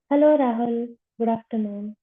Hello Rahul, good afternoon.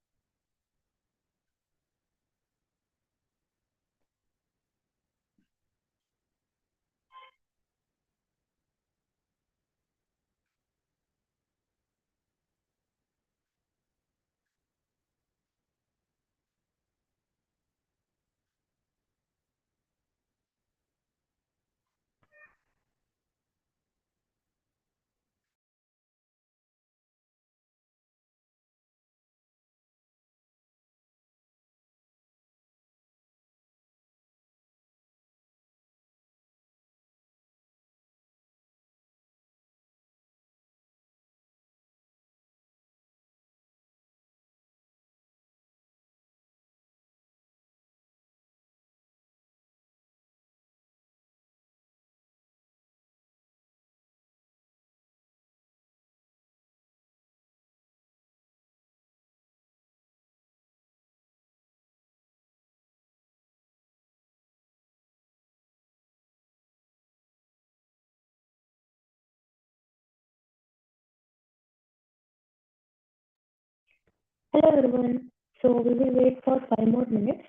Hello everyone. So we will wait for 5 more minutes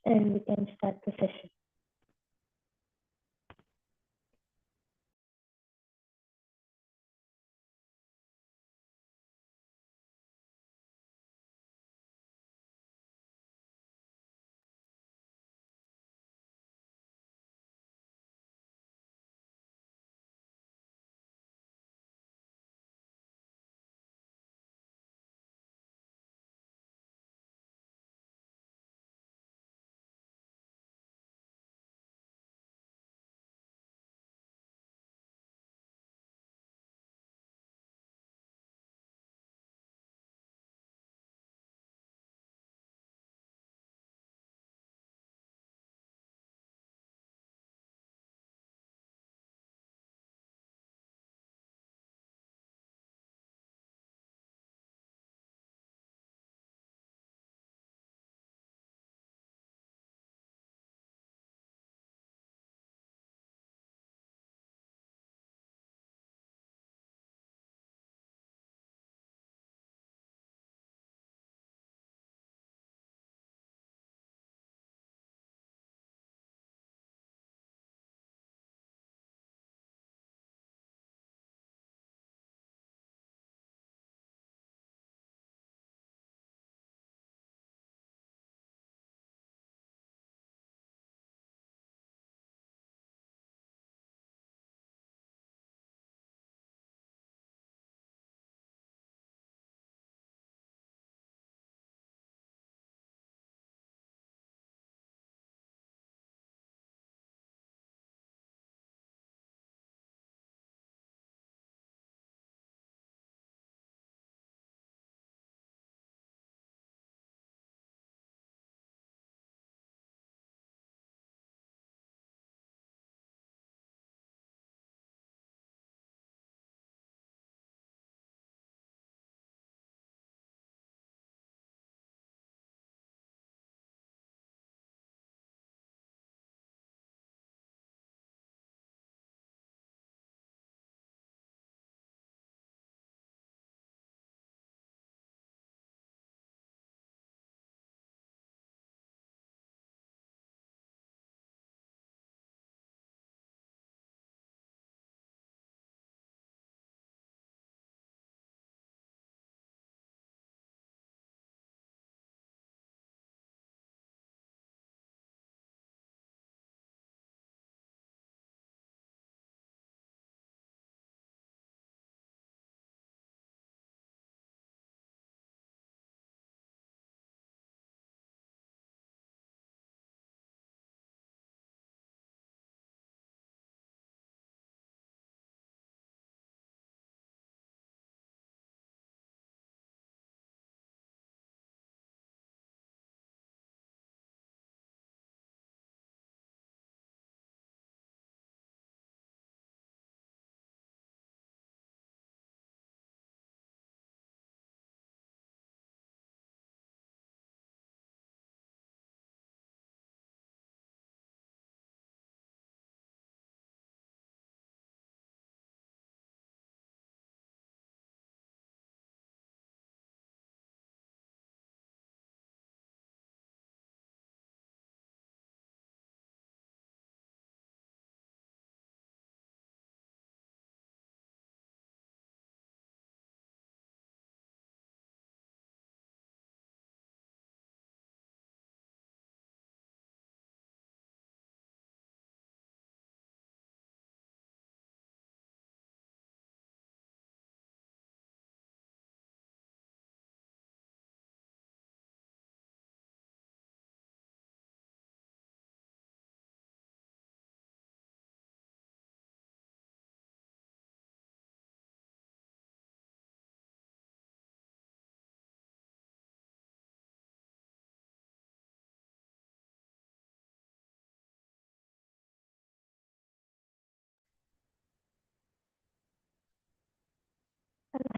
and we can start the session.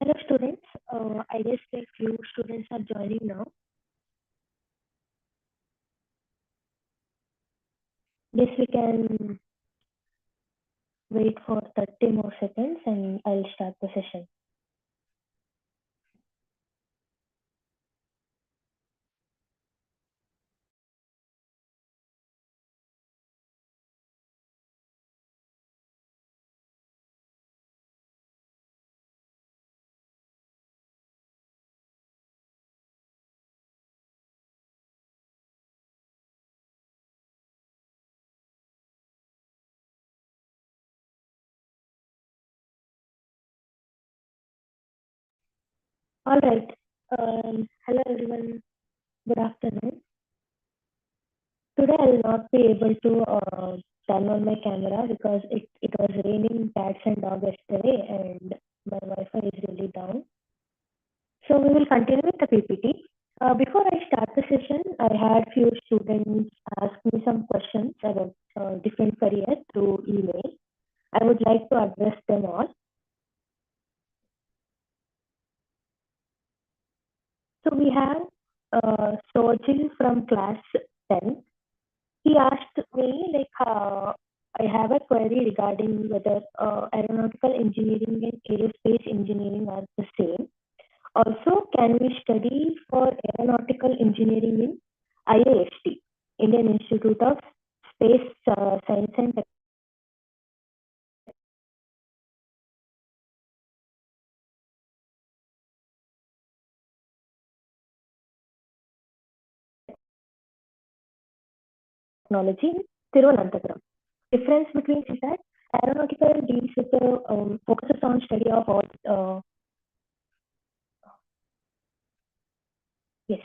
Hello students, I guess like few students are joining now. Yes, we can wait for 30 more seconds and I'll start the session. All right. Hello everyone. Good afternoon. Today I will not be able to turn on my camera because it was raining cats and dogs yesterday and my Wi-Fi is really down. So we will continue with the PPT. Before I start the session, I had few students ask me some questions about different careers through email. I would like to address them all. So we have Sojil from class 10. He asked me I have a query regarding whether aeronautical engineering and aerospace engineering are the same. Also, can we study for aeronautical engineering in IIST, Indian Institute of Space Science and Technology in Thiruvananthapuram? Difference between is that aeronautical deals with the focuses on study of all yes.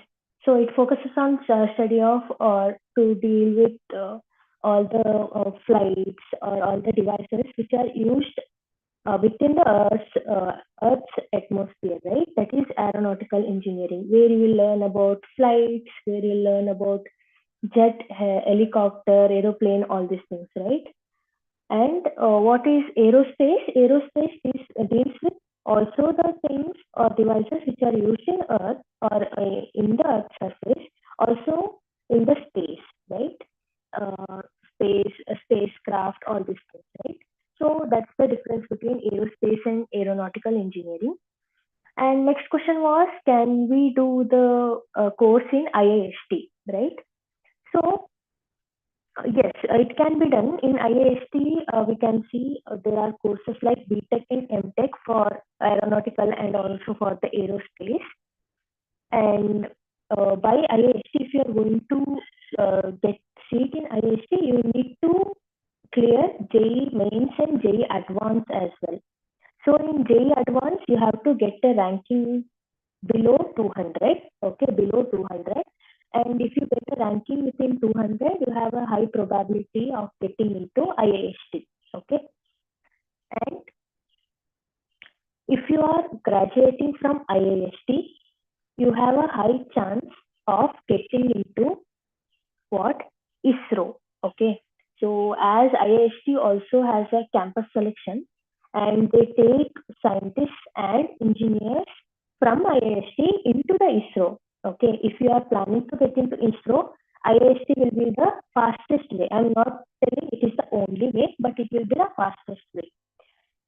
So it focuses on study of or to deal with all the flights or all the devices which are used within the Earth's atmosphere, right? That is aeronautical engineering, where you will learn about flights, where you learn about jet, helicopter, aeroplane, all these things, right? And what is aerospace? Aerospace deals with also the things or devices which are used in Earth or in the Earth surface, also in the space, right? Uh, spacecraft, all these things, right? So that's the difference between aerospace and aeronautical engineering. And next question was, can we do the course in IIST, right? So yes, it can be done. In IIST, we can see there are courses like BTech and MTech for aeronautical and also for the aerospace. And by IIST, if you are going to get seat in IIST, you need to clear JEE Mains and JEE Advanced as well. So in JEE Advanced, you have to get a ranking below 200, okay, below 200. And if you get a ranking within 200, you have a high probability of getting into IIST, okay. And if you are graduating from IIST, you have a high chance of getting into what? ISRO, okay. So as IIST also has a campus selection and they take scientists and engineers from IIST into the ISRO. Okay, if you are planning to get into ISRO, IIST will be the fastest way. I'm not telling it is the only way, but it will be the fastest way.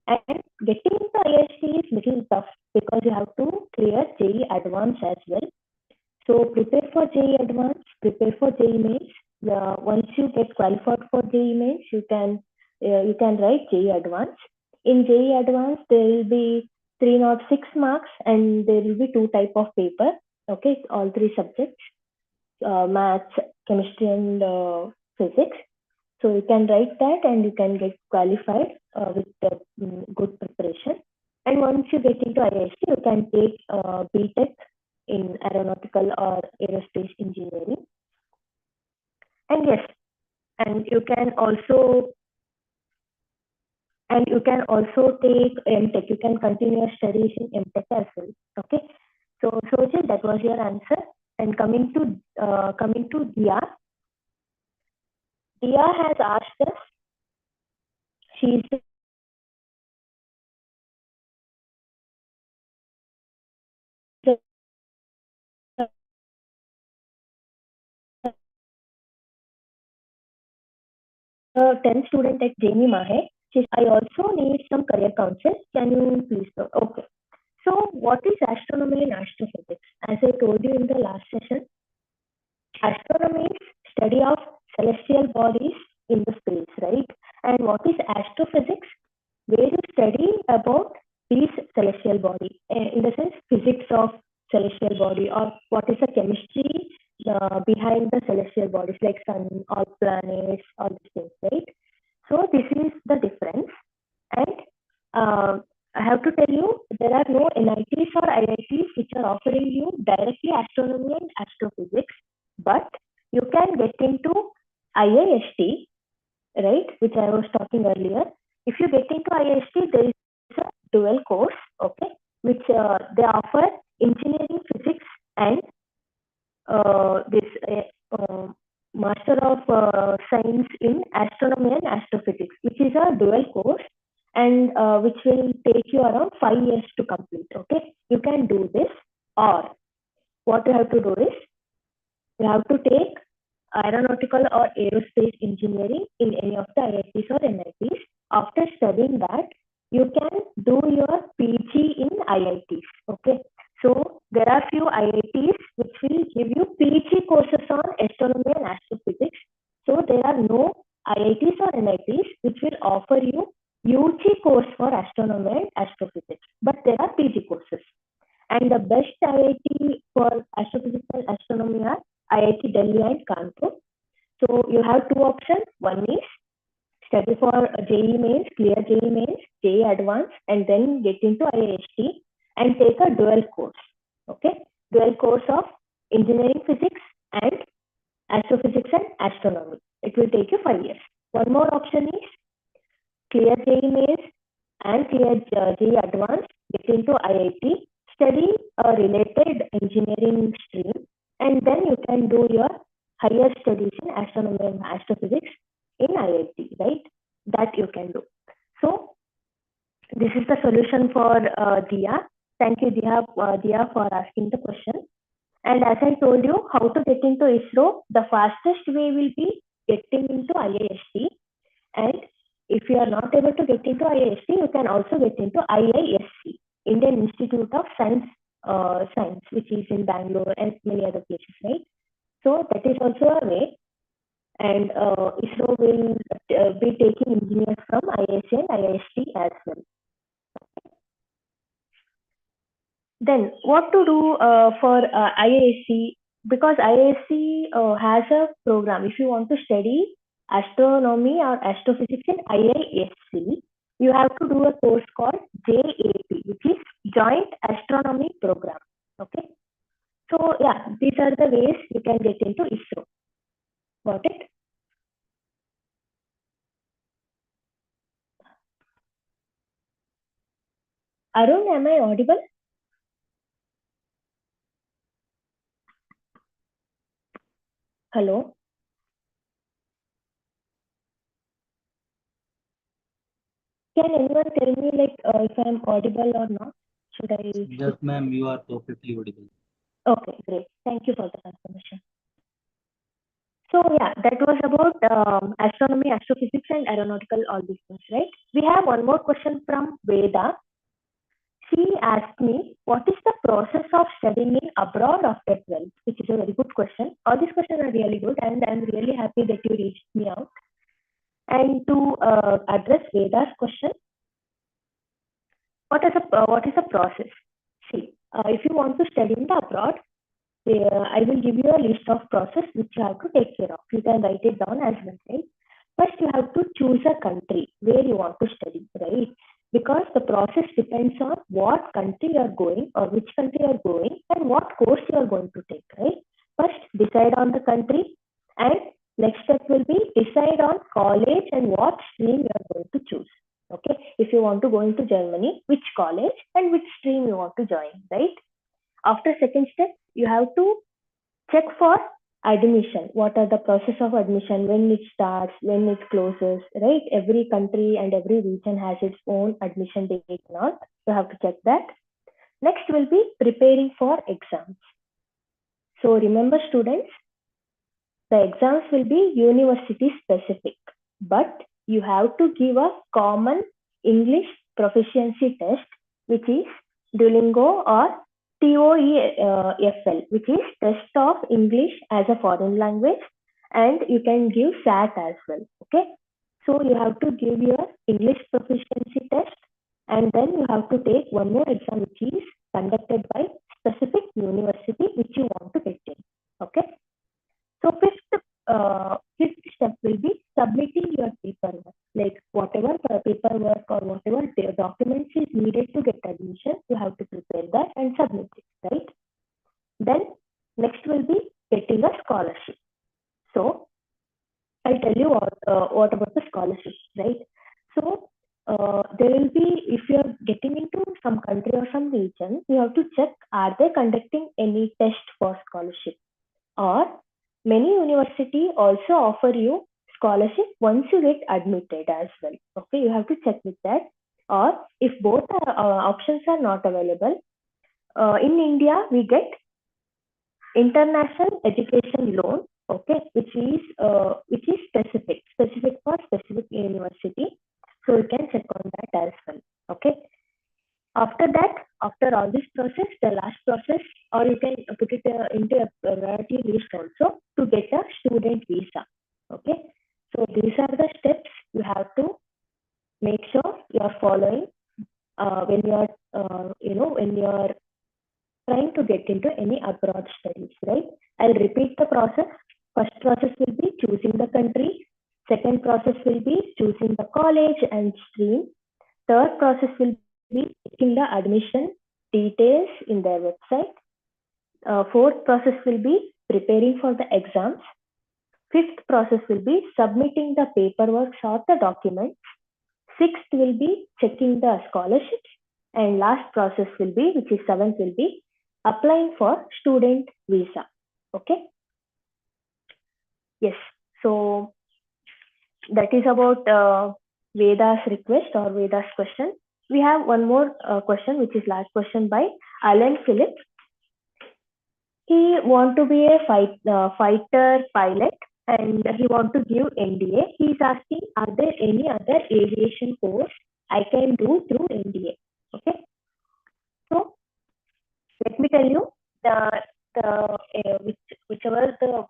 And getting into IIST is little tough because you have to clear JEE Advanced as well. So prepare for JEE Advanced, prepare for JEE Mains. Once you get qualified for JEE Mains, you can write JEE Advanced. In JEE Advanced, there will be 306 marks and there will be two type of paper. Okay, all three subjects, maths, chemistry, and physics. So you can write that and you can get qualified with good preparation. And once you get into IIST, you can take BTech in aeronautical or aerospace engineering. And yes, and you can also take MTech. You can continue your studies in MTech as well. Okay. So Sojil, that was your answer. And coming to Dia. Dia has asked us. She's 10th student at JME Mahe. I also need some career counsel. Can you please know? Okay. So what is astronomy and astrophysics? As I told you in the last session, astronomy is study of celestial bodies in the space, right? And what is astrophysics? Where you study about these celestial body, in the sense physics of celestial body, or what is the chemistry behind the celestial bodies like sun or planets, all these things, right? So this is the difference. And I have to tell you, there are no NITs or IITs which are offering you directly astronomy and astrophysics, but you can get into IIST, right, which I was talking earlier. If you get into IIST, there is a dual course, okay, which they offer engineering physics and this Master of Science in Astronomy and Astrophysics, which is a dual course and which will take you around 5 years to complete. Okay, you can do this, or what you have to do is you have to take aeronautical or aerospace engineering in any of the IITs or NITs. After studying that, you can do your PG in IITs. Okay, so there are few IITs which will give you PG courses on astronomy and astrophysics. So there are no IITs or NITs which will offer you UG course for astronomy and astrophysics, but there are PG courses. And the best IIT for astrophysics and astronomy are IIT Delhi and Kanpur. So you have two options. One is study for JEE mains, clear JEE mains, JEE advanced, and then get into IIST and take a dual course. Okay, dual course of engineering physics and astrophysics and astronomy. It will take you 5 years. One more option is clear JEE mains and clear JEE advanced, get into IIT, study a related engineering stream, and then you can do your higher studies in astronomy and astrophysics in IIT, right? That you can do. So this is the solution for Dia. Thank you, Dia, for asking the question. And as I told you, how to get into ISRO, the fastest way will be getting into IIST. And if you are not able to get into IIST, you can also get into IISc, Indian Institute of Science, which is in Bangalore and many other places, right? So that is also a way. And ISRO will be taking engineers from IISc and IIST as well. Then what to do for IISc? Because IISc has a program. If you want to study astronomy or astrophysics in IISc, you have to do a course called JAP, which is Joint Astronomy Program. Okay. So yeah, these are the ways you can get into ISRO. Got it? Arun, am I audible? Hello? Can anyone tell me if I'm audible or not? Should I? Yes, ma'am, you are perfectly audible. Okay, great. Thank you for the confirmation. So yeah, that was about astronomy, astrophysics, and aeronautical, all these things, right? We have one more question from Veda. She asked me, what is the process of studying in abroad after 12th? Which is a very good question. All these questions are really good, and I'm really happy that you reached me out. And to address Veda's question, what is the process? See, if you want to study in the abroad, I will give you a list of process which you have to take care of. You can write it down as well, right? First, you have to choose a country where you want to study, right? Because the process depends on what country you are going or which country you are going and what course you are going to take, right? First, decide on the country, and next step will be decide on college and what stream you are going to choose. Okay, if you want to go into Germany, which college and which stream you want to join, right? After second step, you have to check for admission. What are the process of admission, when it starts, when it closes, right? Every country and every region has its own admission date and all. You have to check that. Next will be preparing for exams. So remember, students, the exams will be university specific. but you have to give a common English proficiency test, which is Duolingo or TOEFL, which is Test of English as a Foreign Language, and you can give SAT as well. Okay, so you have to give your English proficiency test, and then you have to take one more exam, which is conducted by specific university which you want to get in. Okay, so fifth step will be submitting your paperwork, like whatever paperwork or whatever documents is needed to get admission, you have to prepare that and submit it, right? Then next will be getting a scholarship. So I'll tell you what about the scholarship, right? So there will be, if you're getting into some country or some region, you have to check, are they conducting any test for scholarship? Or many university also offer you scholarship once you get admitted as well. Okay, you have to check with that. Or if both options are not available, in India we get international education loan, okay, which is specific for specific university. So you can check on that as well. Okay. After that, after all this process, the last process, or you can put it into a priority list also to get a student visa. Okay. So these are the steps you have to make sure you are following when you are, when you are trying to get into any abroad studies, right? I'll repeat the process. First process will be choosing the country. Second process will be choosing the college and stream. Third process will be checking the admission details in their website. Fourth process will be preparing for the exams. Fifth process will be submitting the paperwork or the documents. Sixth will be checking the scholarships. And last process will be, which is seventh, will be applying for student visa. Okay. Yes. So that is about Veda's request or Veda's question. We have one more question, which is last question by Alan Phillips. He want to be a fighter pilot and he want to give NDA. He is asking, are there any other aviation course I can do through NDA? Okay. So let me tell you, whichever the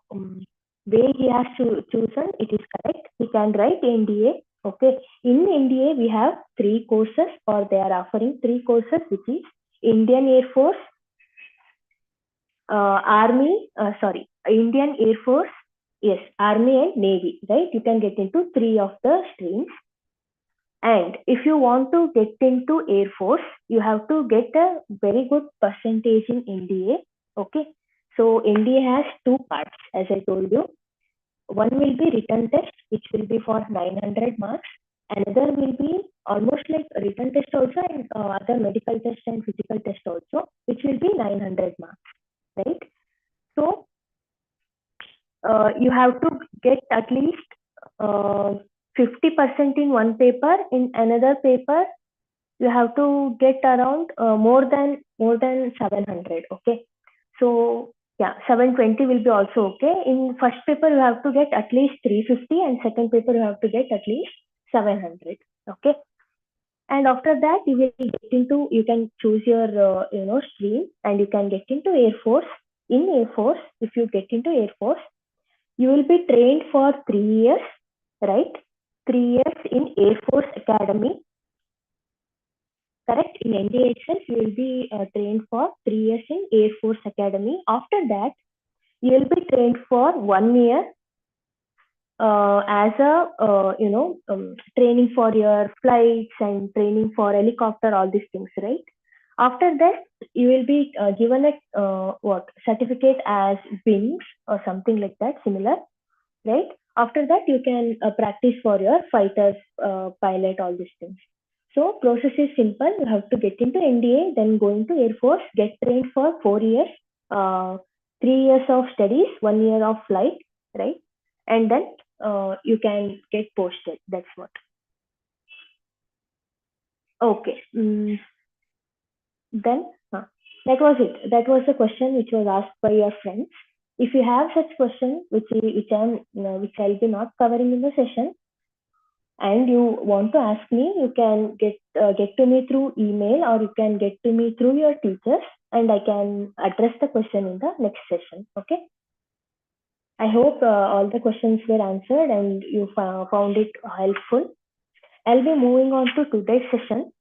way he has chosen, it is correct. He can write NDA. Okay. In NDA, we have 3 courses, or they are offering 3 courses, which is Indian Air Force, Indian Air Force, yes, Army and Navy, right? You can get into 3 of the streams. And if you want to get into Air Force, you have to get a very good percentage in NDA. Okay. So NDA has 2 parts, as I told you. One will be written test, which will be for 900 marks. Another will be almost like a written test also, and other medical test and physical test also, which will be 900 marks, right? So you have to get at least 50% in one paper. In another paper, you have to get around more than 700. Okay. So yeah, 720 will be also okay. In first paper, you have to get at least 350, and second paper, you have to get at least 700. Okay. And after that, you can choose your, stream, and you can get into Air Force. In Air Force, if you get into Air Force, you will be trained for 3 years, right? 3 years in Air Force Academy. Correct? In NDA itself, you will be trained for 3 years in Air Force Academy. After that, you will be trained for 1 year as a, training for your flights and training for helicopter, all these things, right? After that, you will be given a certificate as wings or something like that, similar, right? After that, you can practice for your fighters, pilot, all these things. So process is simple. You have to get into NDA, then go into Air Force, get trained for 4 years, 3 years of studies, 1 year of flight, right? And then you can get posted. That's what. Okay. Then that was it. That was the question which was asked by your friends. If you have such question which I'll be not covering in the session, and you want to ask me, you can get to me through email, or you can get to me through your teachers, and I can address the question in the next session. Okay. I hope all the questions were answered and you found it helpful. I'll be moving on to today's session.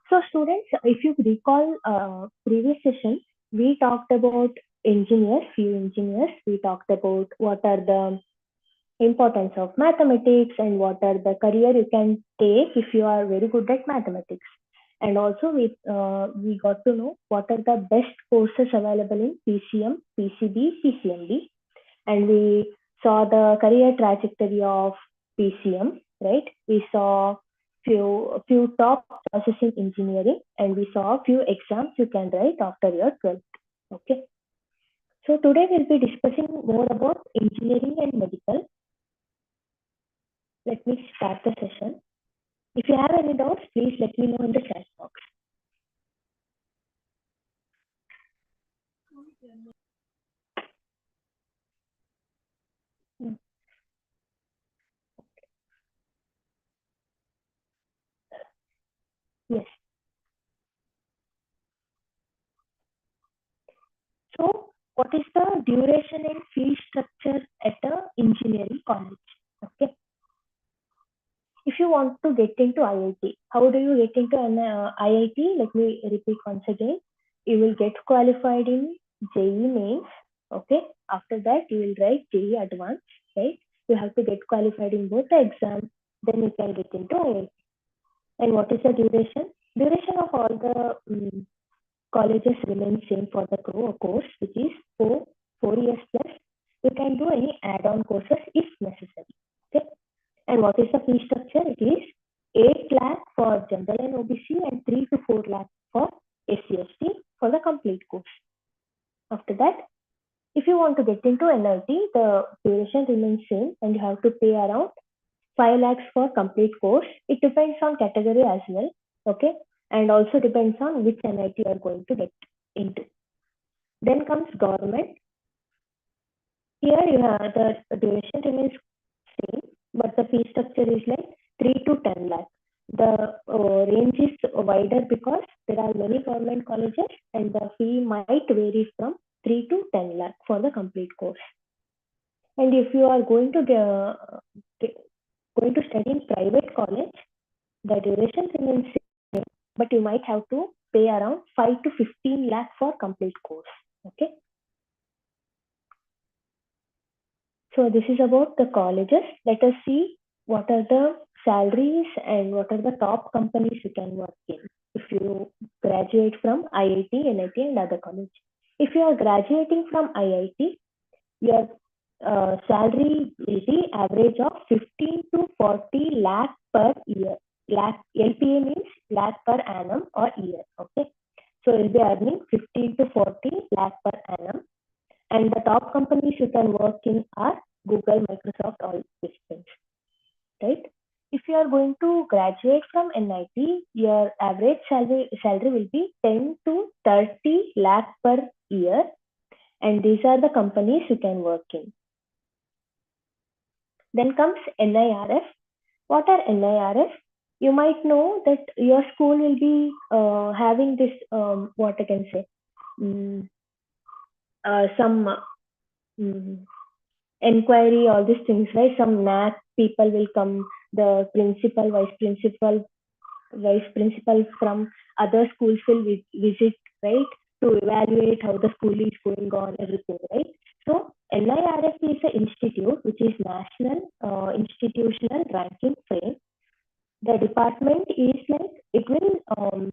So students, if you recall previous session, we talked about engineers, few engineers. We talked about what are the importance of mathematics and what are the career you can take if you are very good at mathematics. And also we got to know what are the best courses available in PCM, PCB, PCMB, and we saw the career trajectory of PCM, right? We saw few top processing engineering, and we saw a few exams you can write after your 12th. Okay. So today we'll be discussing more about engineering and medical. Let me start the session. If you have any doubts, please let me know in the chat box. Yes. So what is the duration and fee structure at a engineering college? Okay. If you want to get into IIT, how do you get into an IIT? Let me repeat once again. You will get qualified in JEE mains. Okay. After that, you will write JEE advanced. Right. You have to get qualified in both the exams. Then you can get into IIT. And what is the duration? Duration of all the colleges remains same for the course, which is 4 years plus. You can do any add-on courses if necessary. Okay. And what is the fee structure? It is 8 lakh for general and OBC and 3 to 4 lakh for SC/ST for the complete course. After that, if you want to get into NIT, the duration remains same and you have to pay around 5 lakhs for complete course. It depends on category as well. Okay. And also depends on which NIT you are going to get into. Then comes government. Here you have the duration remains same, but the fee structure is like 3 to 10 lakh. The range is wider because there are many government colleges and the fee might vary from 3 to 10 lakh for the complete course. And if you are going to study in private college, the duration remains same, but you might have to pay around 5 to 15 lakh for complete course. Okay. So this is about the colleges. Let us see what are the salaries and what are the top companies you can work in if you graduate from IIT, NIT, and other colleges. If you are graduating from IIT, your salary will be average of 15 to 40 lakh per year. LPA means lakh per annum or year. Okay. So you'll be earning 15 to 40 lakh per annum. And the top companies you can work in are Google, Microsoft, all these things, right? If you are going to graduate from NIT, your average salary will be 10 to 30 lakh per year. And these are the companies you can work in. Then comes NIRF. What are NIRF? You might know that your school will be having this, what I can say, some inquiry, all these things, right? Some NAC people will come, the principal, vice principal from other schools will visit, right? To evaluate how the school is going on, everything, right? So NIRF is an institute which is National Institutional Ranking Frame. The department is like, it will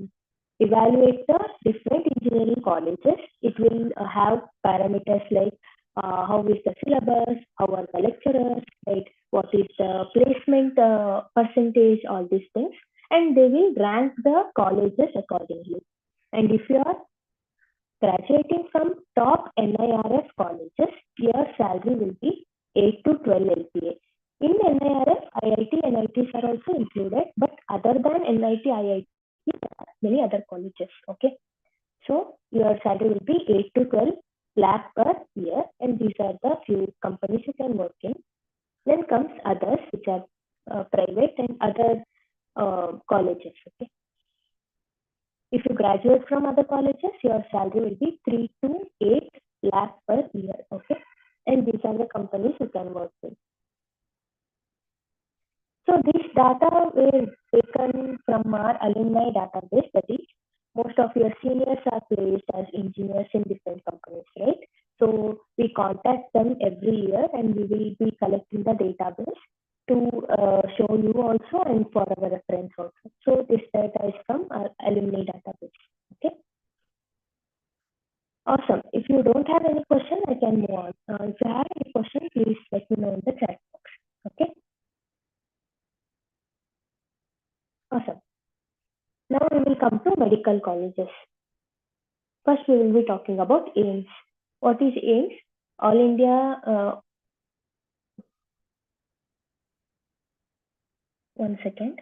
evaluate the different engineering colleges. It will have parameters like how is the syllabus, how are the lecturers, right? What is the placement percentage, all these things. And they will rank the colleges accordingly. And if you are graduating from top NIRF colleges, your salary will be 8 to 12 LPA. In NIRF, IIT, NITs are also included, but other than NIT, IIT, there are many other colleges. Okay. So your salary will be 8 to 12 lakh per year, and these are the few companies you can work in. Then comes others, which are private and other colleges. Okay. If you graduate from other colleges, your salary will be 3 to 8 lakh per year. Okay. And these are the companies you can work with. So this data is taken from our alumni database. That is, most of your seniors are placed as engineers in different companies, right? So we contact them every year and we will be collecting the database to show you also and for our reference also. So this data is from our alumni database. Okay. Awesome. If you don't have any question, I can move on. If you have any question, please let me know in the chat box. Okay. Awesome. Now we will come to medical colleges. First, we will be talking about AIIMS. What is AIIMS? All India. One second.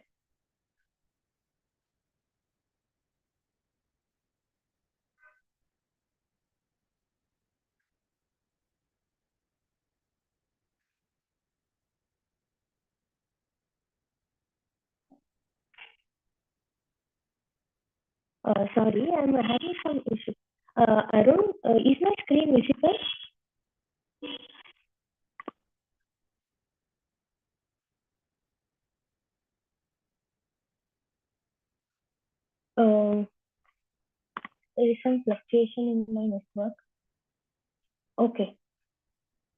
Sorry, I'm having some issue. Arun, is my screen visible? There is some fluctuation in my network. Okay.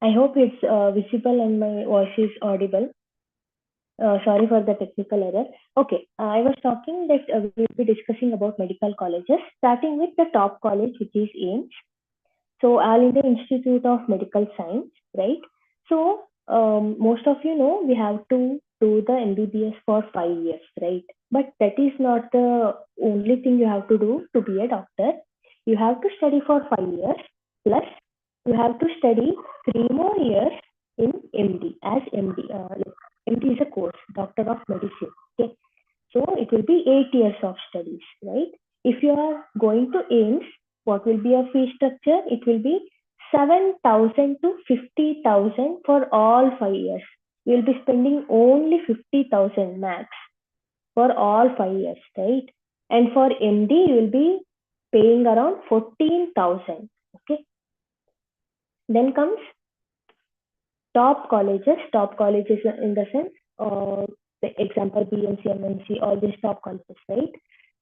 I hope it's visible and my voice is audible. Sorry for the technical error. Okay, I was talking that we'll be discussing about medical colleges, starting with the top college, which is AIIMS. So All India Institute of Medical Science, right? So most of you know we have to do the MBBS for 5 years, right? But that is not the only thing you have to do to be a doctor. You have to study for 5 years, plus you have to study 3 more years in MD as MD. MD is a course, Doctor of Medicine. Okay, so it will be 8 years of studies, right? If you are going to AIIMS, what will be your fee structure? It will be 7,000 to 50,000 for all 5 years. You will be spending only 50,000 max for all 5 years, right? And for MD, you will be paying around 14,000. Okay. Then comes top colleges. Top colleges in the sense, the example BMC, MNC, all these top colleges, right?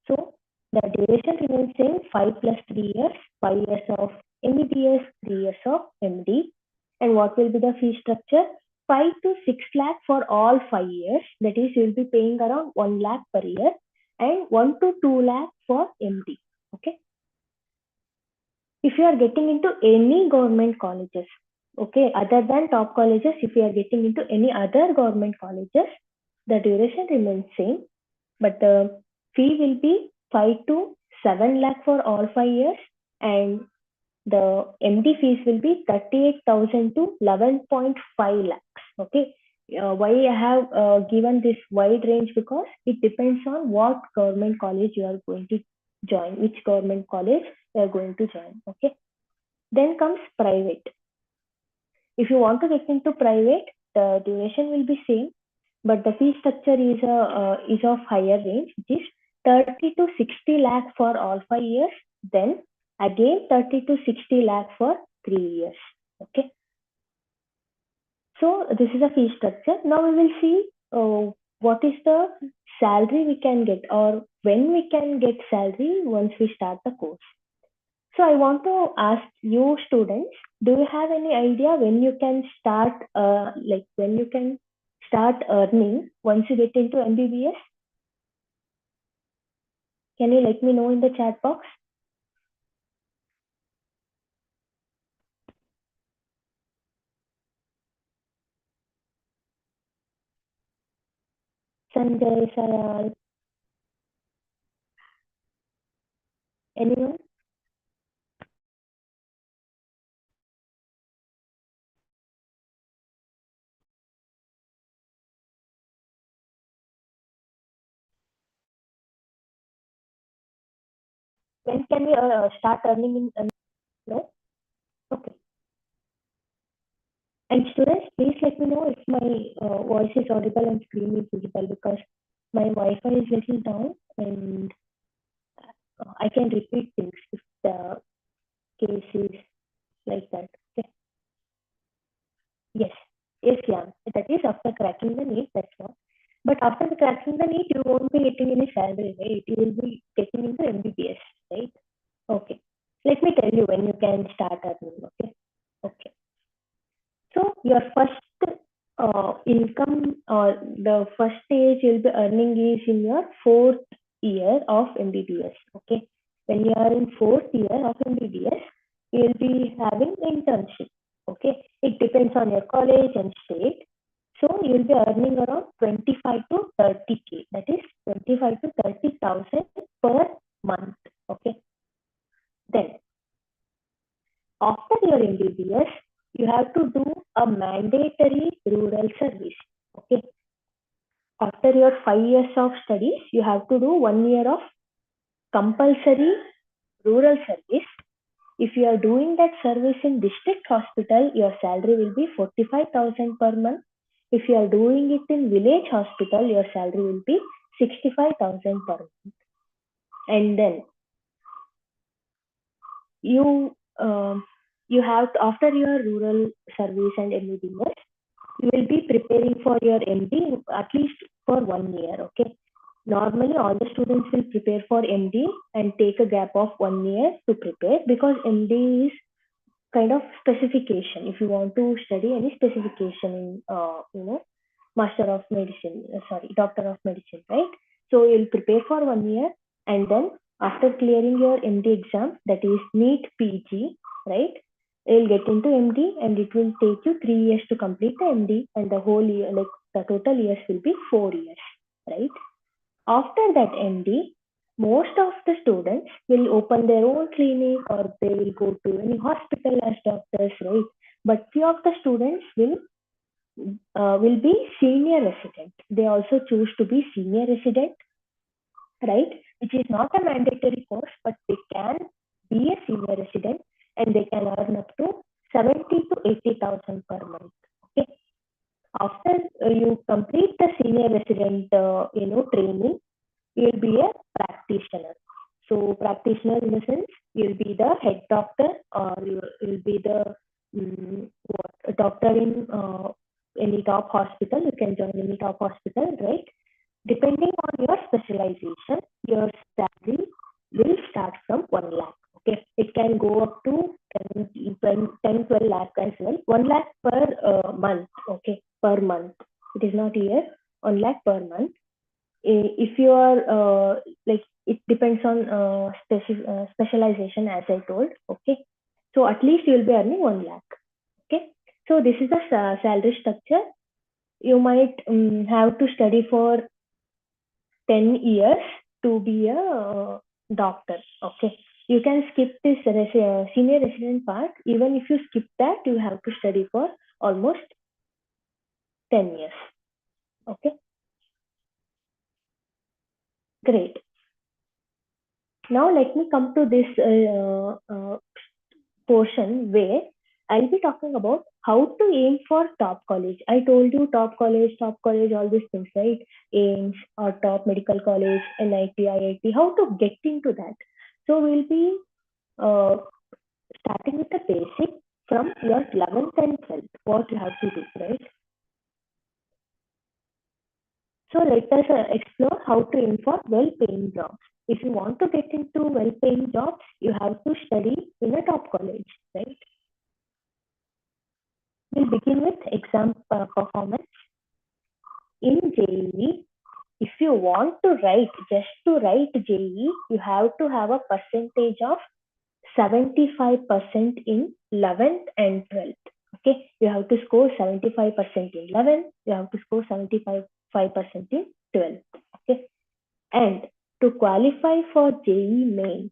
So the duration remains same, 5 plus 3 years, 5 years of MBBS, 3 years of MD. And what will be the fee structure? 5 to 6 lakh for all 5 years. That is, you will be paying around 1 lakh per year and 1 to 2 lakh for MD. Okay. If you are getting into any government colleges, okay, other than top colleges, if you are getting into any other government colleges, the duration remains same, but the fee will be 5 to 7 lakh for all 5 years, and the MD fees will be 38,000 to 11.5 lakhs. Okay. Why I have given this wide range? Because it depends on what government college you are going to join, which government college you are going to join. Okay. Then comes private. If you want to get into private, the duration will be same, but the fee structure is of higher range, which is 30 to 60 lakh for all 5 years. Then again 30 to 60 lakh for 3 years. Okay. So this is a fee structure. Now we will see what is the salary we can get, or when we can get salary once we start the course. So I want to ask you students, do you have any idea when you can start, when you can start earning once you get into MBBS? Can you let me know in the chat box? Sanjay, Sayal, anyone? When can we start earning in? No? Okay. And students, please let me know if my voice is audible and screen is visible, because my Wi-Fi is little down and I can repeat things if the case is like that. Okay. Yes. Yes, yeah. That is after cracking the NEET, that's what. But after cracking the NEET, you won't be getting any salary, right? You will be getting into MBBS, right? Okay. Let me tell you when you can start earning, okay? Okay. So your first income or the first stage you'll be earning is in your fourth year of MBBS, okay? When you are in fourth year of MBBS, you'll be having internship, okay? It depends on your college and state. So you'll be earning around 25 to 30K. That is 25 to 30,000 per month, okay? Then after your MBBS, you have to do a mandatory rural service. Okay. After your 5 years of studies, you have to do 1 year of compulsory rural service. If you are doing that service in district hospital, your salary will be 45,000 per month. If you are doing it in village hospital, your salary will be 65,000 per month. And then you you have to, after your rural service and MBBS, you will be preparing for your MD at least for 1 year. Okay. Normally, all the students will prepare for MD and take a gap of 1 year to prepare, because MD is kind of specification. If you want to study any specification in, Master of Medicine, Doctor of Medicine, right? So you'll prepare for 1 year, and then after clearing your MD exam, that is NEET PG, right? You'll get into MD, and it will take you 3 years to complete the MD, and the whole year, like the total years will be 4 years, right? After that MD, most of the students will open their own clinic or they will go to any hospital as doctors, right? But few of the students will be senior resident. They also choose to be senior resident, right? Which is not a mandatory course, but they can be a senior resident and they can earn up to 70 to 80,000 per month. Okay. After you complete the senior resident, training, you'll be a practitioner. So practitioner in the sense you'll be the head doctor, or you'll be the a doctor in any top hospital. You can join any top hospital, right? Depending on your specialization, your salary will start from 1 lakh. Okay, it can go up to 12 lakh as well. 1 lakh per month. Okay, per month. It is not year. 1 lakh per month. If you are like, it depends on specialization, as I told. Okay, so at least you'll be earning 1 lakh. Okay, so this is the salary structure. You might have to study for 10 years to be a doctor. Okay, you can skip this senior resident part. Even if you skip that, you have to study for almost 10 years. Okay, great. Now let me come to this portion where I'll be talking about how to aim for top college. I told you top college, all these things, right? Aims or top medical college, NIT, IIT, how to get into that. So we'll be uh, starting with the basic from your 11th and 12th, what you have to do, right? So let us explore how to aim for well-paying jobs. If you want to get into well-paying jobs, you have to study in a top college, right? We'll begin with exam performance. In JEE, if you want to write, just to write JEE, you have to have a percentage of 75% in 11th and 12th. Okay, you have to score 75% in 11th, you have to score 75% in 12th. Okay, and to qualify for JEE mains,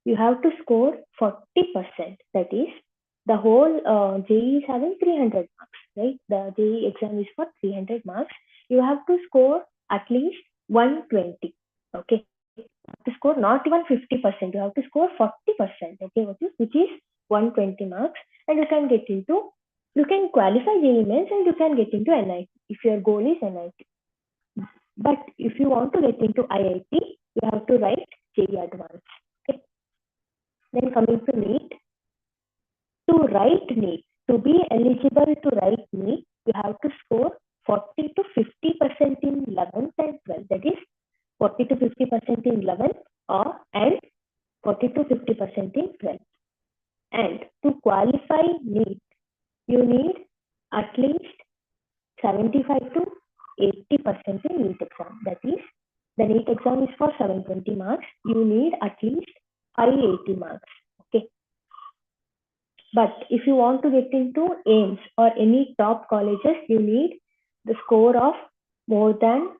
you have to score 40%. That is, the whole JEE is having 300 marks, right? The JEE exam is for 300 marks. You have to score at least 120. Okay, you have to score not even 50%. You have to score 40%. Okay, which is 120 marks, and you can get into You can qualify JEE Mains and you can get into NIT if your goal is NIT. But if you want to get into IIT, you have to write JEE Advanced. Okay. Then coming to NEET, to write NEET, to be eligible to write NEET, you have to score 40 to 50% in 11th and 12th. That is 40 to 50% in 11th and 40 to 50% in 12th. And to qualify NEET, you need at least 75 to 80% in NEET exam. That is, the NEET exam is for 720 marks. You need at least 580 marks. Okay. But if you want to get into AIMS or any top colleges, you need the score of more than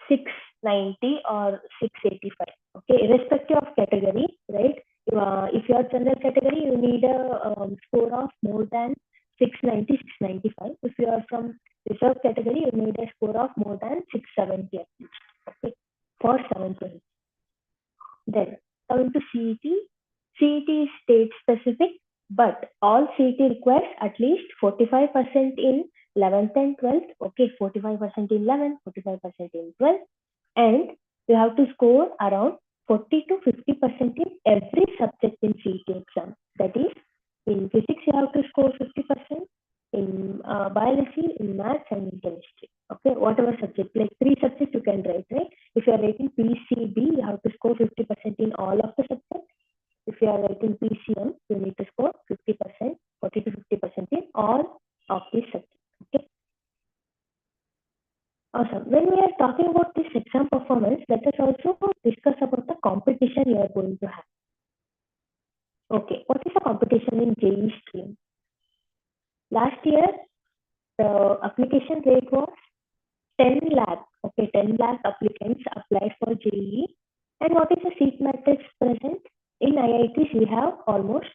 690 or 685. Okay, irrespective of category, right? If you are general category, you need a score of more than 690, 695. If you are from reserve category, you need a score of more than 670 at least. Okay, for 720. Then coming to CET, CET is state specific, but all CET requires at least 45% in 11th and 12th. Okay, 45% in 11th, 45% in 12th. And you have to score around 40 to 50% in every subject in CET exam. That is, in physics, you have to score 50%, in biology, in maths, and in chemistry. Okay, whatever subject, like 3 subjects you can write, right? If you are writing PCB, you have to score 50% in all of the subjects. If you are writing PCM, you need to score 50%, 40 to 50% in all of these subjects. Okay. Awesome. When we are talking about this exam performance, let us also discuss about the competition you are going to have. Okay, what is the competition in JEE stream? Last year, the application rate was 10 lakh. Okay, 10 lakh applicants applied for JEE. And what is the seat matrix present? In IITs, we have almost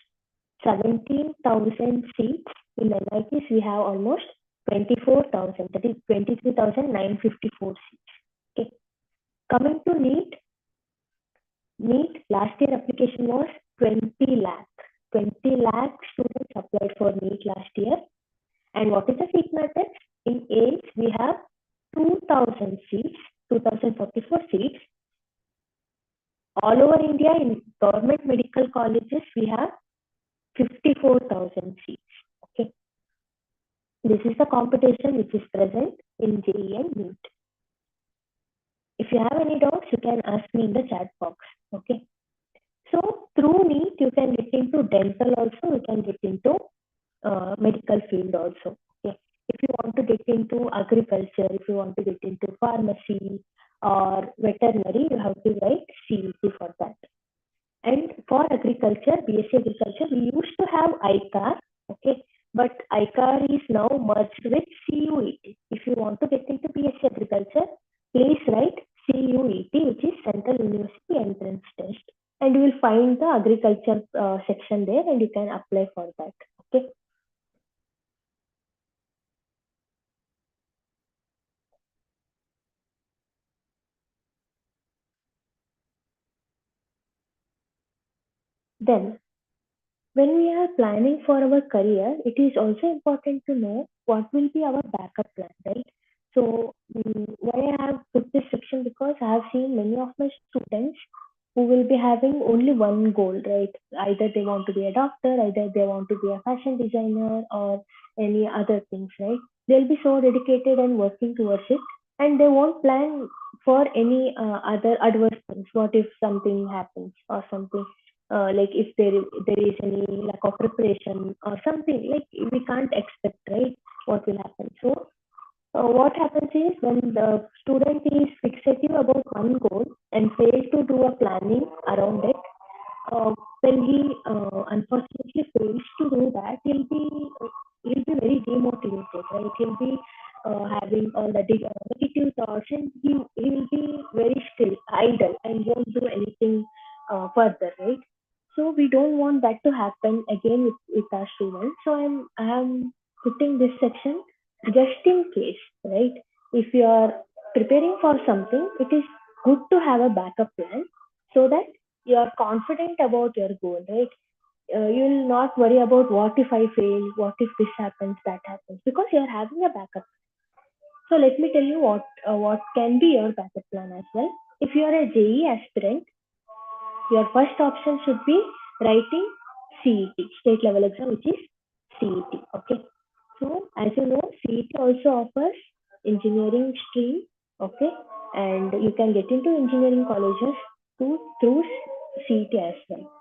17,000 seats. In NITs, we have almost 24,000. That is 23,954 seats. Okay. Coming to NEET, last year application was 20 lakh. 20 lakh students applied for NEET last year. And what is the seat matrix? In AIMS, we have 2,000 seats, 2,044 seats. All over India, in government medical colleges, we have 54,000 seats. Okay. This is the competition which is present in JEE and NEET. If you have any doubts, you can ask me in the chat box. Okay. So through NEET, you can get into dental also, you can get into medical field also. Okay. If you want to get into agriculture, if you want to get into pharmacy or veterinary, you have to write CET for that. And for agriculture, BSc Agriculture, we used to have ICAR, okay, but ICAR is now merged with CUET. If you want to get into BSc Agriculture, please write CUET, which is Central University Entrance Test, and you will find the agriculture section there, and you can apply for that. Okay. Then, when we are planning for our career, it is also important to know what will be our backup plan, right? So, why I have put this section, because I have seen many of my students who will be having only one goal, right? Either they want to be a doctor, either they want to be a fashion designer, or any other things, right? They'll be so dedicated and working towards it, and they won't plan for any other adverse things. What if something happens or something? Like if there is any lack of preparation or something, like we can't expect, right, what will happen. So what happens is, when the student is fixative about one goal and fails to do a planning around it, when he unfortunately fails to do that, he'll be very demotivated, right? He'll be having all the negative thoughts, and he will be very still, idle, and won't do anything further, right? So we don't want that to happen again with our students. So I am putting this section just in case, right? If you are preparing for something, it is good to have a backup plan so that you are confident about your goal, right? you will not worry about what if I fail, what if this happens, that happens, because you are having a backup. So let me tell you what can be your backup plan as well. If you are a JEE aspirant, your first option should be writing CET, state level exam, which is CET. Okay. So as you know, CET also offers engineering stream. Okay, and you can get into engineering colleges through CET as well.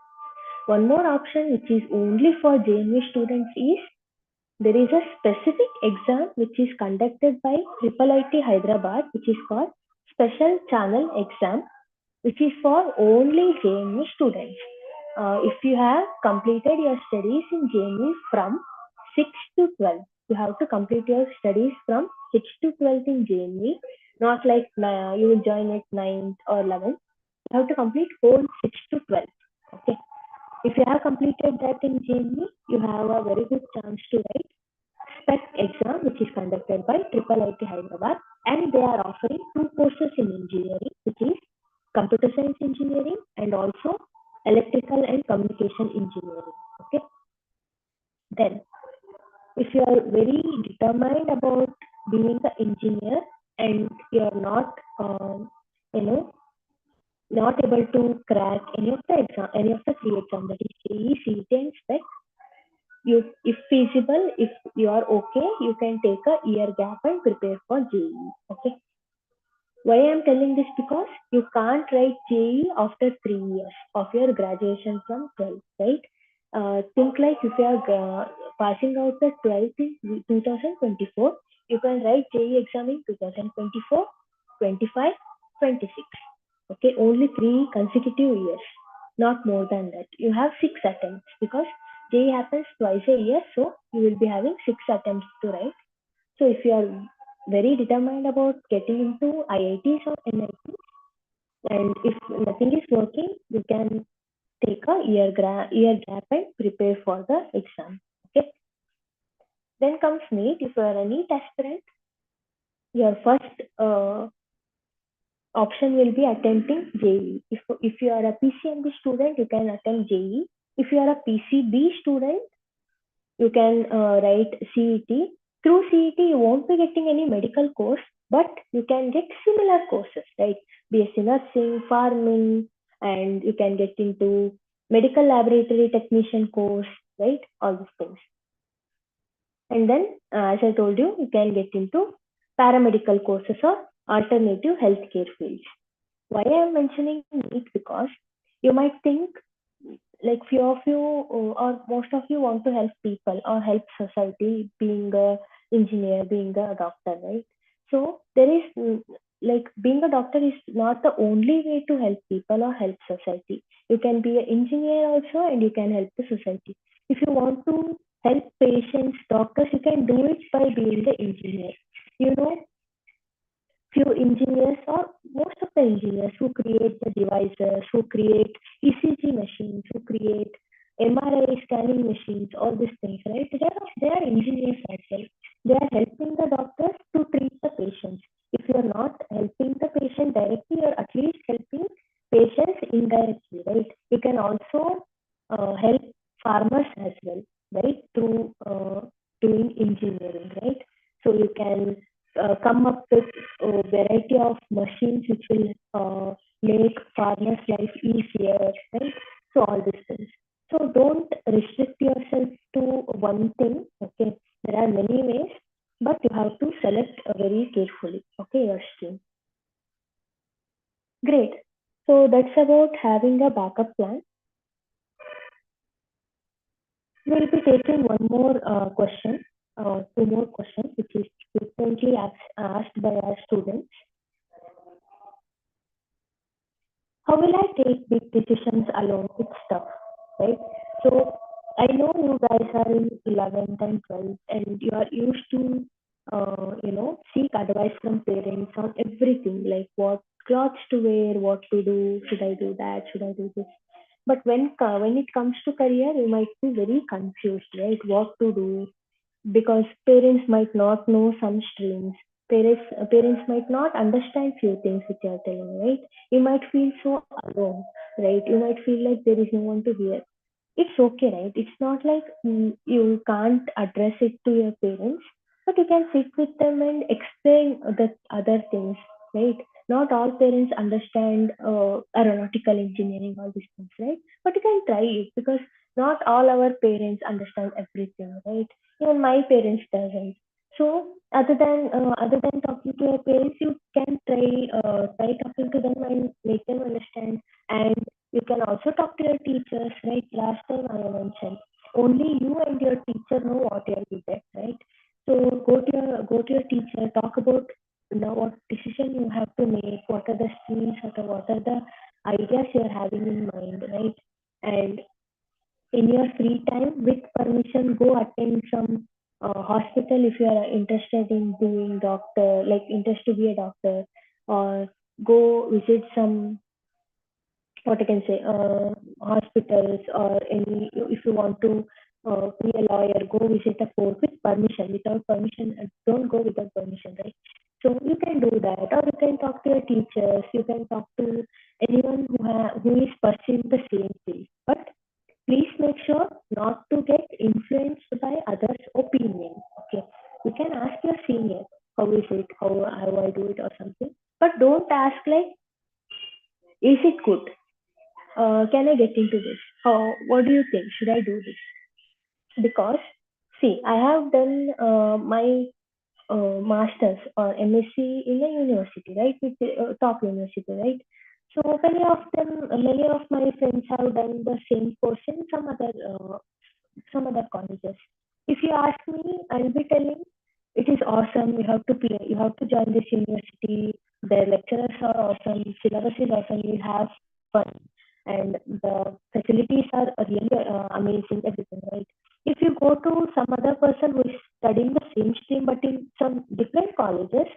One more option, which is only for JNU students, is there is a specific exam which is conducted by IIIT Hyderabad, which is called Special Channel Exam, which is for only JNU students. If you have completed your studies in JNU from 6 to 12, you have to complete your studies from 6 to 12 in JNU, not like you will join at 9th or 11th. You have to complete whole 6 to 12. Okay. If you have completed that in JNU, you have a very good chance to write SPEC exam, which is conducted by IIIT Hyderabad, and they are offering two courses in engineering, which is computer science engineering and also electrical and communication engineering. Okay. Then, if you are very determined about being an engineer and you are not, you know, not able to crack any of the exam, any of the three exams, that is JEE, CET, and SPEC, if feasible, if you are okay, you can take a year gap and prepare for JEE. Okay. Why I'm telling this? Because you can't write JEE after 3 years of your graduation from 12th, right? Think like if you are passing out the 12th in 2024, you can write JEE exam in 2024, 25, 26. Okay, only 3 consecutive years, not more than that. You have 6 attempts because JEE happens twice a year, so you will be having 6 attempts to write. So if you are very determined about getting into IITs or NITs, and if nothing is working, you can take a year gap and prepare for the exam. Okay. Then comes NEET. If you are a NEET aspirant, your first option will be attempting JEE. If you are a PCMB student, you can attempt JEE. If you are a PCB student, you can write CET. Through CET, you won't be getting any medical course, but you can get similar courses, right? BSc nursing, farming, and you can get into medical laboratory technician course, right? All these things. And then, as I told you, you can get into paramedical courses or alternative healthcare fields. Why I am mentioning NEET? Because you might think like few of you or most of you want to help people or help society, being a engineer, being a doctor, right? So there is like being a doctor is not the only way to help people or help society. You can be an engineer also and you can help the society. If you want to help patients, doctors, you can do it by being the engineer. You know, few engineers or most of the engineers who create the devices, who create ECG machines, who create MRI scanning machines, all these things, right? They are engineers as well. They are helping the doctors to treat the patients. If you are not helping the patient directly, you're at least helping patients indirectly, right? You can also help farmers as well, right? Through doing engineering, right? So you can come up with a variety of machines which will make farmers' life easier, right? So all these things. So don't restrict yourself to one thing. Okay, there are many ways, but you have to select very carefully. Okay, your stream. Great. So that's about having a backup plan. We'll be taking one more question, two more questions, which is frequently asked by our students. How will I take big decisions alone? It's tough, right? So I know you guys are in 11th and 12th and you are used to, seek advice from parents on everything, like what clothes to wear, what to do, should I do that, should I do this? But when it comes to career, you might be very confused, right? What to do, because parents might not know some streams. Parents might not understand few things which you are telling, right? You might feel so alone, right? You might feel like there is no one to hear. it's okay, right? It's not like you can't address it to your parents, but you can sit with them and explain the other things, right? Not all parents understand aeronautical engineering, all these things, right? But you can try it because not all our parents understand everything, right? Even my parents doesn't. So other than talking to your parents, you can try talking to them and make them understand. And you can also talk to your teachers, right? Last time I mentioned, only you and your teacher know what you're good at, right? So go to your teacher, talk about what decision you have to make, what are the streams, what are the ideas you're having in mind, right? And in your free time, with permission, go attend some hospital if you are interested in doing doctor, like interest to be a doctor, or go visit some what I can say, hospitals or any, if you want to be a lawyer, go visit a court with permission. Without permission, don't go without permission, right? So you can do that, or you can talk to your teachers. You can talk to anyone who is pursuing the same field. But please make sure not to get influenced by others' opinion. Okay, you can ask your senior, how is it, how I do it, or something. But don't ask like, is it good? Can I get into this? What do you think? Should I do this? Because, see, I have done my master's or MSc in a university, right? With top university, right? So many of my friends have done the same course in some other colleges. If you ask me, I'll be telling it is awesome. You have to join this university. The lecturers are awesome. Syllabus is awesome. You have fun, and the facilities are really amazing. Everything, right? If you go to some other person who is studying the same stream but in some different colleges,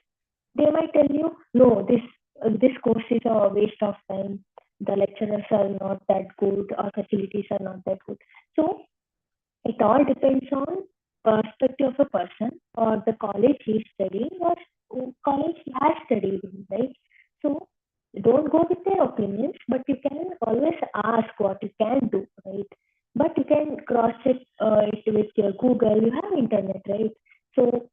they might tell you, no, this course is a waste of time. The lecturers are not that good, or facilities are not that good. So it all depends on perspective of a person or the college he's studying or college he has studied in, right? So don't go with their opinions, but you can always ask what you can do, right? But you can cross check it with your Google. You have internet, right? So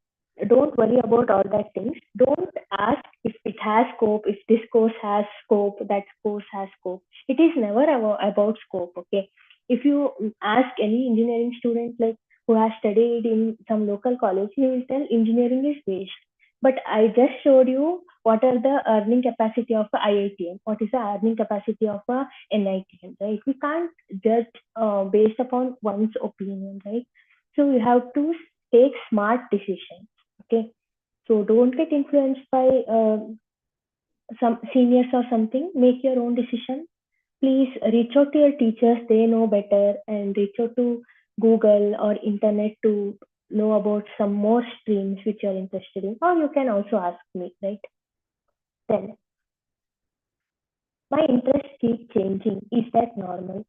don't worry about all that things. Don't ask if it has scope, if this course has scope, that course has scope. It is never about scope, okay? If you ask any engineering student like who has studied in some local college, he will tell engineering is waste. But I just showed you what are the earning capacity of a IITM, what is the earning capacity of a NITM, right? We can't judge based upon one's opinion, right? So you have to take smart decisions, okay? So don't get influenced by some seniors or something. Make your own decision. Please reach out to your teachers, they know better, and reach out to Google or internet to know about some more streams which you're interested in. Or you can also ask me, right? Then my interests keep changing. Is that normal?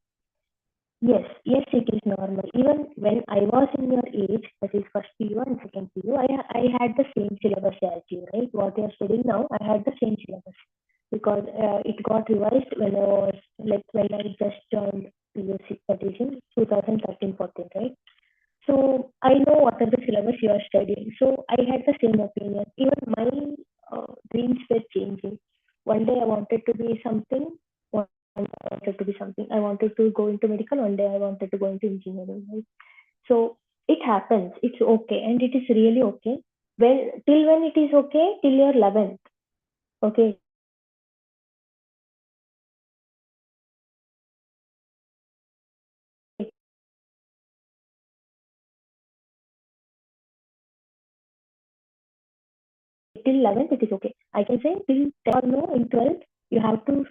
Yes, it is normal. Even when I was in your age, that is first PU and second PU, I had the same syllabus as you, right? What you're studying now, I had the same syllabus because it got revised when I just joined PUC, that is in 2013-14, right? So I know what are the syllabus you are studying. So I had the same opinion. Even my dreams were changing. One day I wanted to be something. One day I wanted to be something. I wanted to go into medical. One day I wanted to go into engineering. Right? So it happens. It's okay, and it is really okay. When it is okay, till your 11th. Okay, till 11th it is okay. I can say till 10 or no in 12th you have to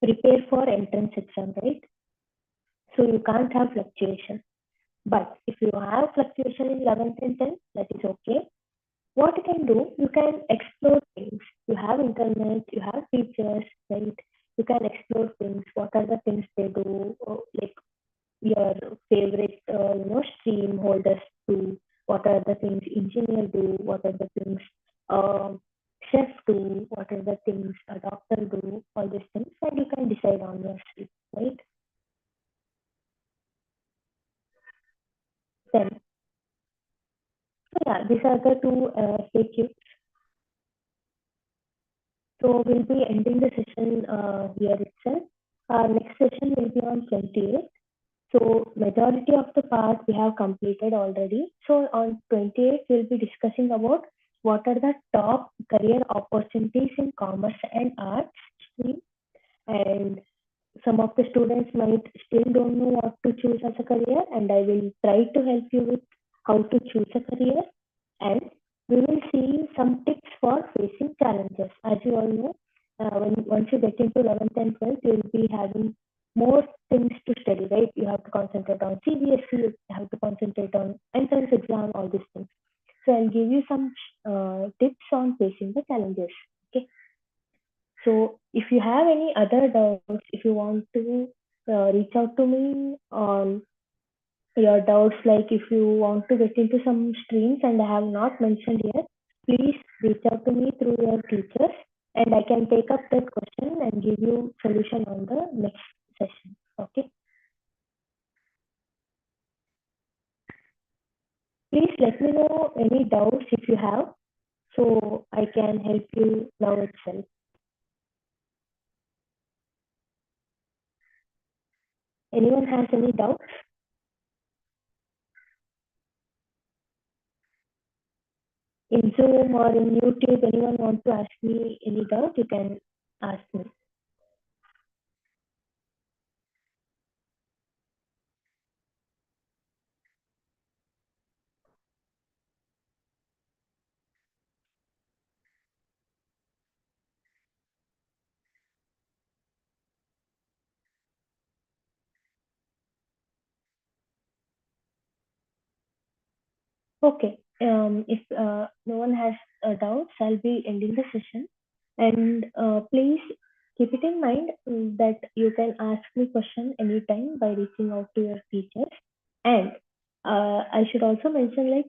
prepare for entrance exam, right? So you can't have fluctuation. But if you have fluctuation in 11th and 10th, that is okay. What you can do, you can explore things. You have internet, you have teachers, right? You can explore things. What are the things they do? Like your favorite, stream holders do. What are the things engineer do? What are the things chef do? What are the things a doctor do? All these things, and you can decide on yourself, right? 10. So yeah, these are the two FAQs. So we'll be ending the session here itself. Our next session will be on 28th. So majority of the part we have completed already. So on 28th, we'll be discussing about what are the top career opportunities in commerce and arts stream. And some of the students might still don't know what to choose as a career, and I will try to help you with how to choose a career. And we will see some tips for facing challenges. As you all know, once you get into 11th and 12th, you will be having more things to study, right? You have to concentrate on CBSE, you have to concentrate on entrance exam, all these things. So I'll give you some tips on facing the challenges. Okay. So if you have any other doubts, if you want to reach out to me on your doubts, like if you want to get into some streams and I have not mentioned here, please reach out to me through your teachers and I can take up that question and give you solution on the next session. Okay. Please let me know any doubts if you have, so I can help you now itself. Anyone has any doubts? In Zoom or in YouTube, anyone want to ask me any doubt, you can ask me. Okay. If no one has doubts, I'll be ending the session. And please keep it in mind that you can ask me question anytime by reaching out to your teachers. And I should also mention, like,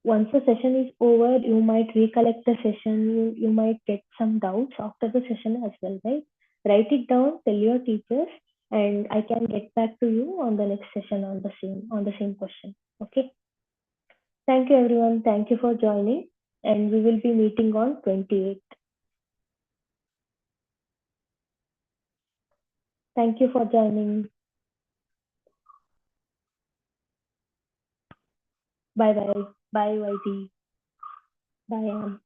once the session is over, you might recollect the session. You might get some doubts after the session as well, right? Write it down, tell your teachers, and I can get back to you on the next session on the same question. Okay. Thank you, everyone. Thank you for joining, and we will be meeting on 28th. Thank you for joining. Bye bye. Bye, YT. Bye, Ann.